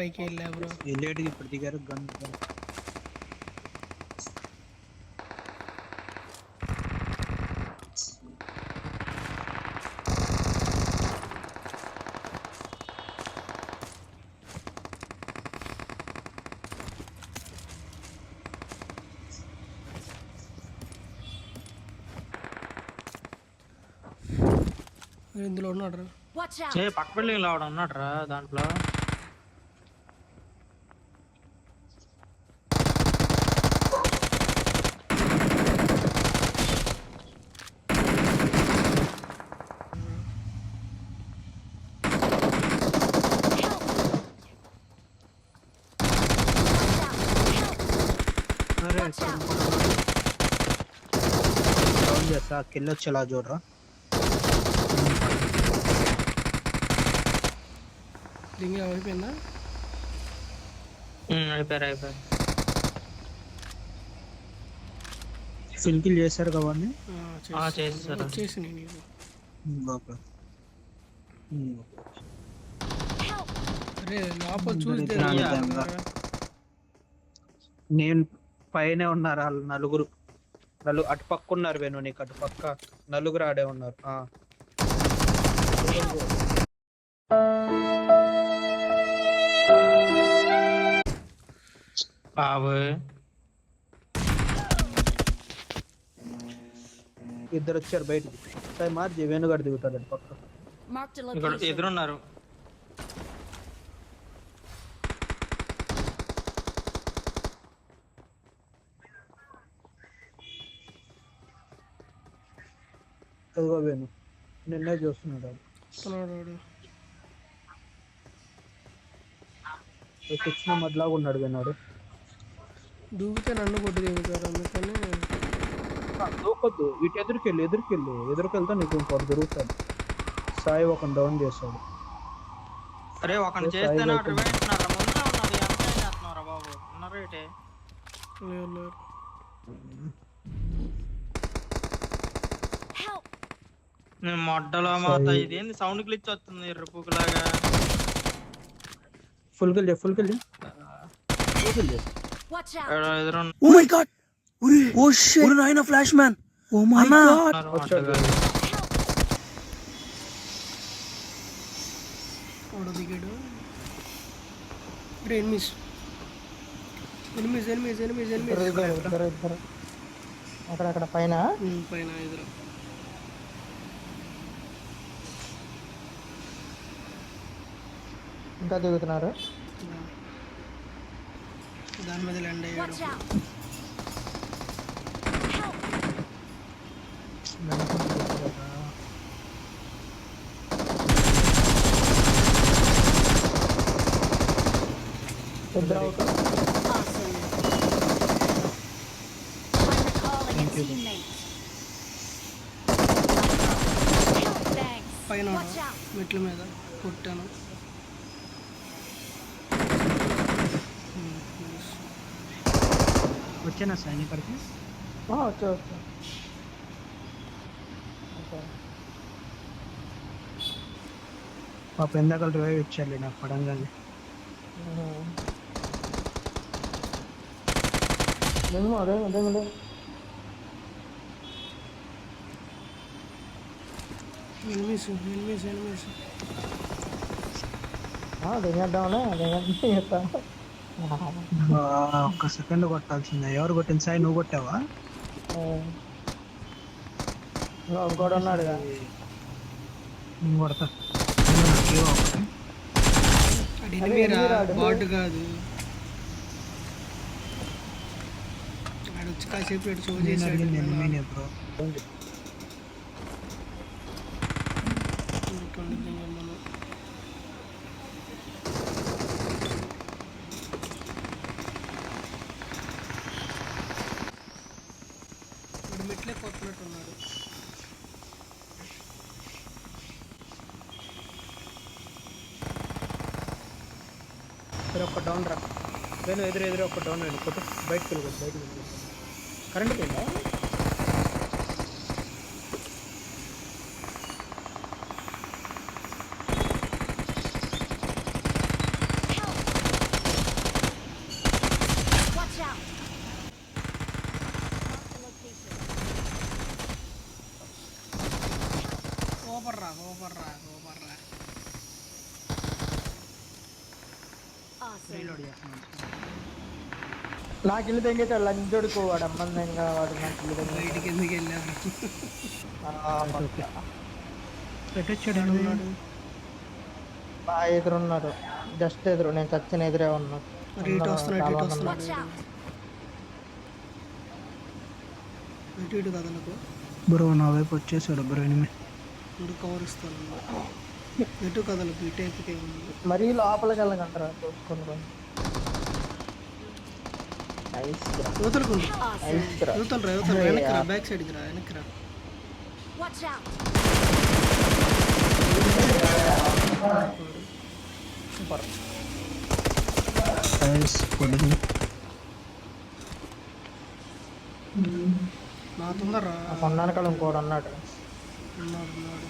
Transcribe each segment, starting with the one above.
పైకి వెళ్ళా బ్రో. లేట్గా ఇప్పుడు దిగారు గన్ ఇందులో ఉన్నాడు రా. పక్క బిల్డింగ్ లో ఉన్నాడు రా దాంట్లో. డౌన్ చేస్తా కిల్ వచ్చేలా చూడరా. రింగ్ అయిపోయిందా? అయిపోయారు. ఫిల్ కిల్ చేశారు కావాలి చేసేసారు. వచ్చేసి నేను అరే లోపల చూస్తే నేను పైనే ఉన్నారు వాళ్ళు నలుగురు. అటు పక్క ఉన్నారు వేణు, నీకు అటు పక్క నలుగురు ఆడే ఉన్నారు. ఇద్దరు వచ్చారు బయటికి. మార్చి వేణుగాడు దిగుతాడు అటు పక్క. ఎదురున్నారు. అదిగో వేణు నిన్నే చూస్తున్నాడు. తెచ్చిన మధ్యలాగా ఉన్నాడు వేణాడు. దూకితే నన్ను కొట్టి దిగుతారు, అందుకని దూకొద్దు. ఇటు ఎదురుకెళ్తా నీకు ఇంకోటి దొరుకుతాడు. సాయి ఒక డౌన్ చేశాడు. అరే ఒకని చేస్తే బాబు ఉన్నారు ఏంటి? మొడ్డలో మాత ఇదేంది సౌండ్ గ్లిచ్ వస్తుంది ఎర్రపుకులాగా. ఫుల్ కిల్ చేయి. Oh my god, oh shit, oh నాయనా flash man, oh my god. ఓడ దిగాడు. ఎనిమిస్ అక్కడ పైన ఎదురు ఇంకా దిగుతున్నారు. దాని మీద ల్యాండ్ అయ్యాడు. పైన మెట్ల మీద కొట్టాను. వచ్చానా సాయి ఇక్కడికి? వచ్చా పాప ఎందాక రివైవ్ ఇచ్చాలి నాకు పడంగానే. దిగేద్దాంలే. ఒక్క సెకండ్ కొట్టాల్సిందే. ఎవరు కొట్టింది సాయి? నువ్వు కొట్టావా? కూడా ఉన్నాడు. నేను కొడతా. బాట్ కాదు, వచ్చి కాసేపు ఎటు షో చేసాడు. బ్రో మెట్లే కొట్టినట్టున్నాడు. ఒక డౌన్ రా వేణు, ఎదురు ఒక డౌన్ వేణు కొట్టు. బయటకు వెళ్ళి కరెంట్ పోయిందా? నాకు ఇల్లు తెంగేసాడు లంచోడుకో వాడు అమ్మందంగా వాడు నాకు ఇల్లు తెంగేసాడు. బయటికి ఎందుకు వెళ్ళారు? పెట్టొచ్చాడు. బాగా ఎదురున్నాడు, జస్ట్ ఎదురు, నేను చచ్చిన ఎదురే ఉన్నాడు. ఇటు వస్తున్నాడు, ఇటు వస్తున్నాడు. ఇటు ఇటు కదలకు బ్రో నా వైపు వచ్చేసాడు బ్రో. ఇటు కవర్ ఇస్తాను. ఎటు కదలకు ఇటు ఎత్తుకే ఉంది. మరీ లోపలికి వెళ్ళకంటారా చూసుకొని. నైస్ రా, యువతలకు నైస్ రా. యువతలు రా, యువతలు వెనక్కి రా, బ్యాక్ సైడ్కి రా, వెనక్కి రా. సూపర్. నా తొందరరా. ఆ కొండానకాడ ఇంకోడు అన్నాడు.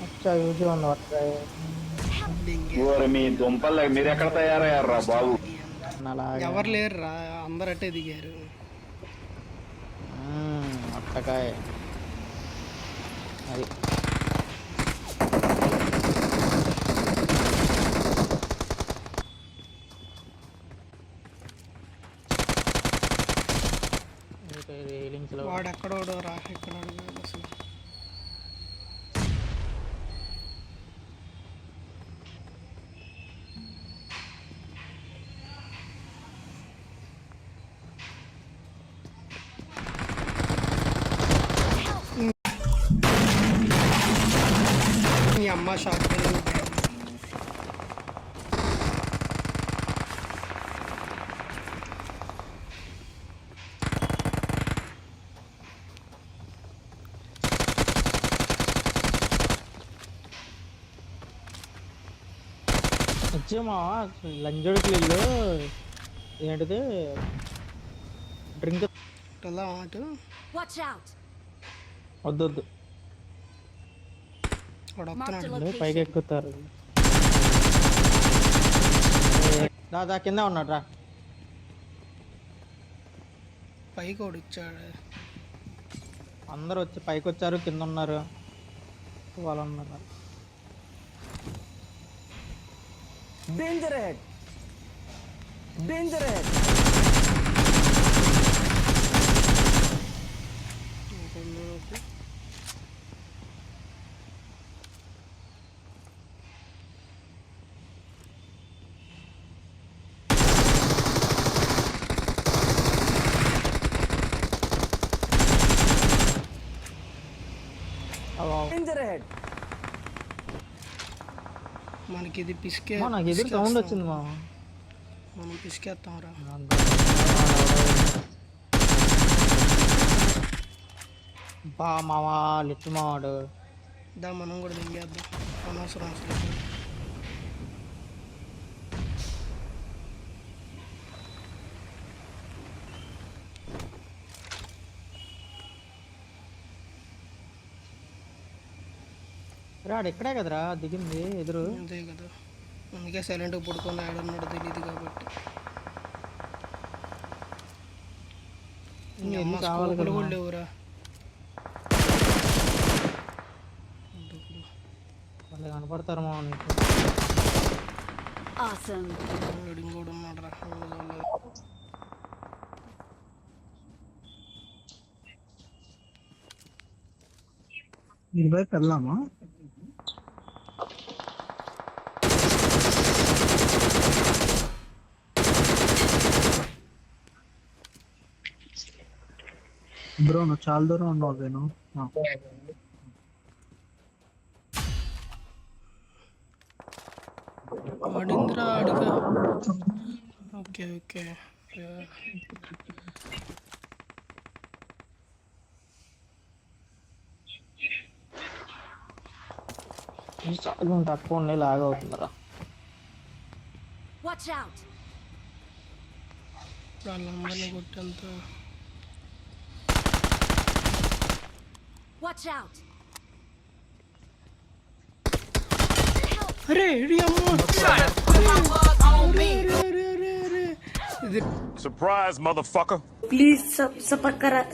వచ్చా యూజీ ఉంది వర్క్. మీ దుంపలు మీరు ఎక్కడ తయారయ్యారా బాబు? ఎవరు లేరు రా, అందరు అట్టే దిగారు. అట్టకాయ అది వాడు ఎక్కడోడో రా, ఎక్కడోడు అసలు. మీ అమ్మ షాక్ వచ్చేమా లంజోడికి ఇల్లు ఏంటిది డ్రింక్ ఎలా అటు వద్దొద్దు వాడు వస్తున్నాడు. పైకి ఎక్కుతారు. దాదా కింద ఉన్నాడు రా. పైకి వాడు ఇచ్చాడు. అందరూ వచ్చి పైకి వచ్చారు, కింద ఉన్నారు, వాళ్ళు ఉన్నారు. Danger head, danger head. Danger head. మనకి ఇది పిసికే, నాకు ఎదురు సౌండ్ వచ్చింది మా. మనం పిసికేస్తాం రా. బా మావా లిట్టు మావాడు. దా మనం కూడా దింగేద్దాం, అనవసరం అసలు. రాడు ఇక్కడే కదరా దిగింది ఎదురు. అంతే కదా, అందుకే సైలెంట్గా పడుకొని ఆడున్నాడు తెలియదు కాబట్టి. కావాలి స్కోపులు కూడా లేవురా. వాళ్ళు కనపడతారు మా నీకు. ఇంకోటి ఉన్నాడు రా. ఈ వైపు వెళ్దామా? బ్రో నువ్వు చాలా దూరం ఉన్నావు వేణు. ఆడిందిరా అడిగా. Okay okay. తక్కువ ఉండే లాగ్ అవుతుందిరా. వాళ్ళందరినీ కొట్టేంత. అరే ఇడి అమ్మ. Surprise, motherfucker. Please subscribe.